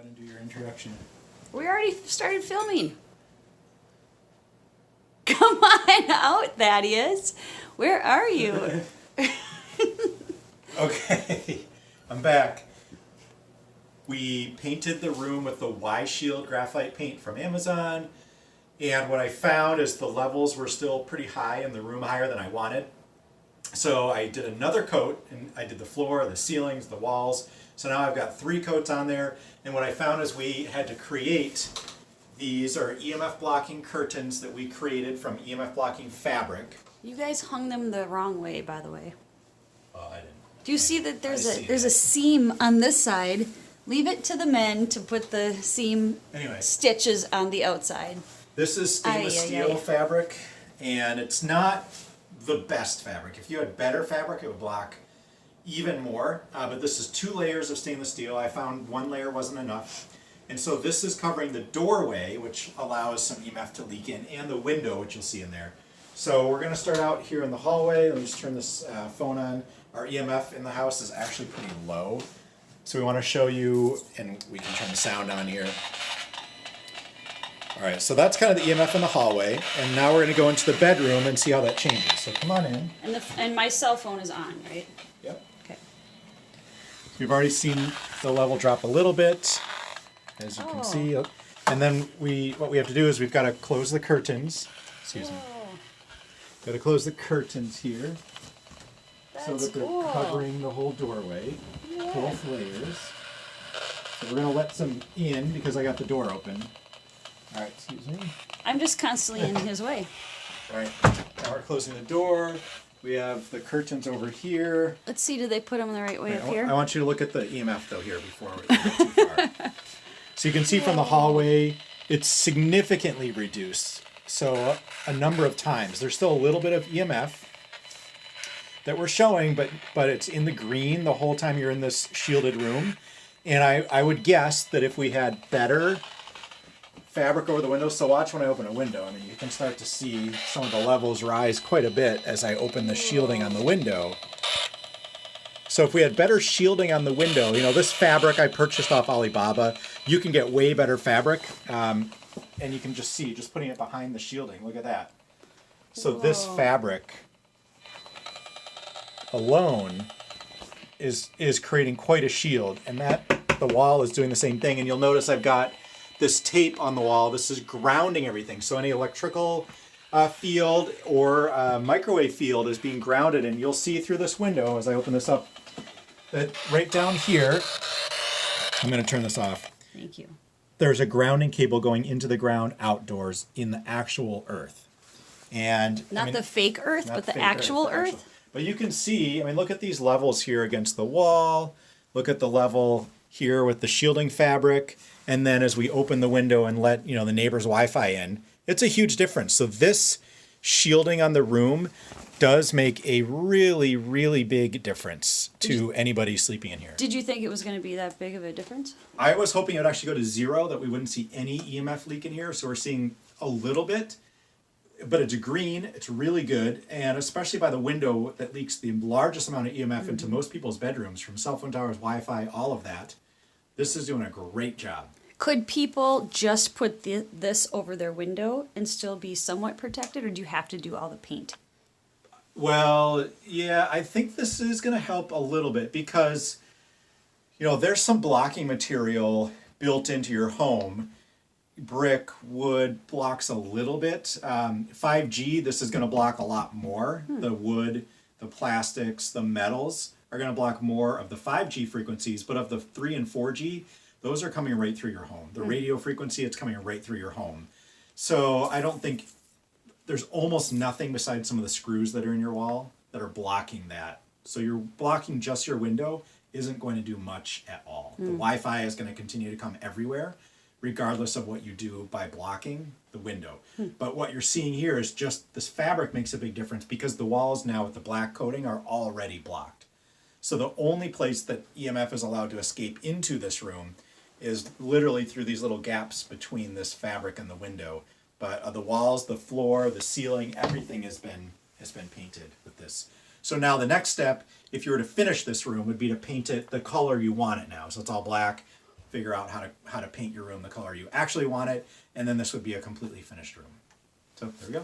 ahead and do your introduction. We already started filming. Come on out, Thaddeus. Where are you? Okay, I'm back. We painted the room with the Y-Shield graphite paint from Amazon, and what I found is the levels were still pretty high in the room, higher than I wanted. So I did another coat, and I did the floor, the ceilings, the walls. So now I've got 3 coats on there, and what I found is we had to create, these are EMF blocking curtains that we created from EMF blocking fabric. You guys hung them the wrong way, by the way. Oh, I didn't. Do you see that there's I a see there's that. a seam on this side? Leave it to the men to put the seam Anyway. stitches on the outside. This is stainless Ay, ay, steel ay. fabric, and it's not the best fabric. If you had better fabric, it would block even more, but this is 2 layers of stainless steel. I found 1 layer wasn't enough. And so this is covering the doorway, which allows some EMF to leak in, and the window, which you'll see in there. So we're gonna start out here in the hallway. Let me just turn this phone on. Our EMF in the house is actually pretty low. So we wanna show you, and we can turn the sound on here. All right, so that's kind of the EMF in the hallway, and now we're gonna go into the bedroom and see how that changes. So come on in. And my cell phone is on, right? Yep. Okay. We've already seen the level drop a little bit, as you can Oh. see. And then what we have to do is we've got to close the curtains. Excuse me. Oh, Got to close the curtains here so that's that they're cool. covering the whole doorway, both layers. So we're gonna let some in because I got the door open. All right, excuse me. I'm just constantly in his way. All right, now we're closing the door. We have the curtains over here. Let's see, do they put them the right way up I here? want you to look at the EMF though here before we go too far. So you can see from the hallway, it's significantly reduced. So a number of times. There's still a little bit of EMF that we're showing, but it's in the green the whole time you're in this shielded room. And I would guess that if we had better fabric over the window, so watch when I open a window. I mean, you can start to see some of the levels rise quite a bit as I open the shielding on the window. So if we had better shielding on the window, you know, this fabric I purchased off Alibaba, you can get way better fabric. And you can just see, just putting it behind the shielding, look at that. So this Whoa. fabric alone is creating quite a shield, and that the wall is doing the same thing. And you'll notice I've got this tape on the wall. This is grounding everything. So any electrical field or microwave field is being grounded, and you'll see through this window as I open this up that right down here, I'm going to turn this off. Thank you. There's a grounding cable going into the ground outdoors in the actual earth. And Not the fake earth, not but the fake actual the earth? But you can see, I mean, look at these levels here against the wall. Look at the level here with the shielding fabric. And then as we open the window and let, you know, the neighbor's Wi-Fi in, it's a huge difference. So this shielding on the room does make a really, really big difference to anybody sleeping in here. Did you think it was going to be that big of a difference? I was hoping it would actually go to 0, that we wouldn't see any EMF leak in here. So we're seeing a little bit, but it's green, it's really good. And especially by the window that leaks the largest amount of EMF into most people's bedrooms, from cell phone towers, Wi-Fi, all of that. This is doing a great job. Could people just put this over their window and still be somewhat protected, or do you have to do all the paint? Well, yeah, I think this is going to help a little bit because, you know, there's some blocking material built into your home. Brick, wood blocks a little bit. 5G, this is going to block a lot more. The wood, the plastics, the metals are going to block more of the 5G frequencies, but of the 3 and 4G, those are coming right through your home. The radio frequency, it's coming right through your home. So I don't think, there's almost nothing besides some of the screws that are in your wall that are blocking that. So you're blocking just your window isn't going to do much at all. The Wi-Fi is going to continue to come everywhere, regardless of what you do by blocking the window. But what you're seeing here is just this fabric makes a big difference because the walls now with the black coating are already blocked. So the only place that EMF is allowed to escape into this room is literally through these little gaps between this fabric and the window. But the walls, the floor, the ceiling, everything has been painted with this. So now the next step, if you were to finish this room, would be to paint it the color you want it now. So it's all black. figure out how to paint your room the color you actually want it, and then this would be a completely finished room. So there we go.